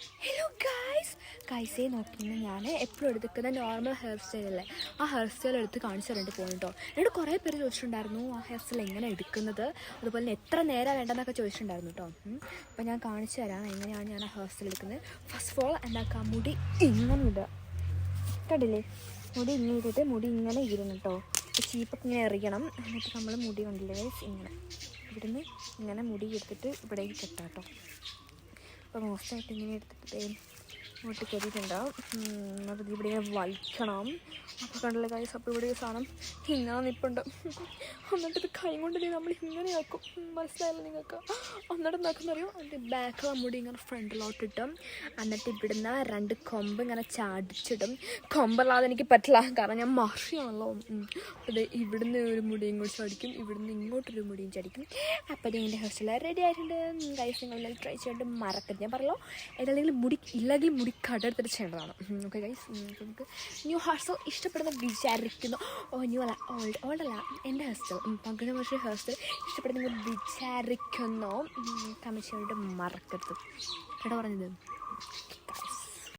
Hello ഗൈസേ നോക്കിയെന്ന് ഞാൻ എപ്പോഴും എടുക്കുന്ന നോർമൽ ഹെയർ സ്റ്റൈലല്ലേ, ആ ഹെയർ സ്റ്റൈൽ എടുത്ത് കാണിച്ചു തരേണ്ടി പോകുന്നുണ്ടോ. എന്നോട് കുറേ പേര് ചോദിച്ചിട്ടുണ്ടായിരുന്നു ആ ഹെയർ സ്റ്റൈൽ എങ്ങനെ എടുക്കുന്നത്, അതുപോലെ തന്നെ എത്ര നേരം വേണ്ടെന്നൊക്കെ ചോദിച്ചിട്ടുണ്ടായിരുന്നു കേട്ടോ. അപ്പോൾ ഞാൻ കാണിച്ചു തരാം എങ്ങനെയാണ് ഞാൻ ആ ഹെയർ സ്റ്റൈൽ എടുക്കുന്നത്. ഫസ്റ്റ് ഓഫ് ഓൾ എന്താക്കാം, മുടി ഇങ്ങനെ ഇടുക, കണ്ടില്ലേ, മുടി ഇങ്ങനെ ഇട്ടിട്ട് മുടി ഇങ്ങനെ ഇരുന്നു കേട്ടോ. ചീപ്പൊക്കെ ഇങ്ങനെ എറിയണം. എന്നിട്ട് നമ്മൾ മുടി കൊണ്ടില്ലേ ഗൈസ്, ഇങ്ങനെ ഇവിടുന്ന് ഇങ്ങനെ മുടി എടുത്തിട്ട് ഇവിടേക്ക് കെട്ടാം കേട്ടോ. അപ്പോൾ മോശമായിട്ട് ഇങ്ങനെ എടുത്തിട്ട് ഇങ്ങോട്ട് കയറിയിട്ടുണ്ടാവും. അപ്പോൾ ഇവിടെ ഇങ്ങനെ വലിക്കണം. അപ്പോൾ കണ്ടില്ല ഗൈസ്, അപ്പോൾ ഇവിടെ സാധനം ഇങ്ങനെ നിൽപ്പുണ്ട്. എന്നിട്ട് ഇത് കൈ കൊണ്ട് നമ്മൾ ഇങ്ങനെയാക്കും, മനസ്സിലായല്ലോ നിങ്ങൾക്ക്. എന്നിട്ട് എന്താക്കുന്നറിയോ, അതിൻ്റെ ബാക്കിലെ മുടി ഇങ്ങനെ ഫ്രണ്ടിലോട്ടിട്ടും എന്നിട്ട് ഇവിടുന്ന് 2 കൊമ്പ് ഇങ്ങനെ ചാടിച്ചിടും. കൊമ്പല്ലാതെ എനിക്ക് പറ്റില്ല, കാരണം ഞാൻ മറിയാണല്ലോ. അത് ഇവിടുന്ന് ഒരു മുടിയും കൂടി ചടിക്കും, ഇവിടുന്ന് ഇങ്ങോട്ടൊരു മുടിയും ചടിക്കും. അപ്പോൾ ഇത് എൻ്റെ ഹെയർ സ്റ്റൈൽ റെഡി ആയിട്ടുണ്ട് ഗൈസ്. നിങ്ങൾ ട്രൈ ചെയ്തിട്ട് മറക്കരുത്. ഞാൻ പറഞ്ഞല്ലോ, ഏതെങ്കിലും മുടി ഇല്ലെങ്കിൽ മുടി കടെടുത്തിട്ട് ചെയ്യേണ്ടതാണ്. ഓക്കെ ഗൈസ്, നമുക്ക് ന്യൂ ഹെയർ സ്റ്റൈൽ ഇഷ്ടപ്പെടുന്ന വിചാരിക്കുന്നു. ന്യൂ അല്ല, ഓൾഡല്ല, എൻ്റെ ഹെയർ സ്റ്റൈൽ 15 വർഷം ഹെയർ സ്റ്റൈൽ ഇഷ്ടപ്പെടുന്ന വിചാരിക്കുന്നു. കമന്റ് ചെയ്യാനായിട്ട് മറക്കരുത് കേട്ടോ പറഞ്ഞത്.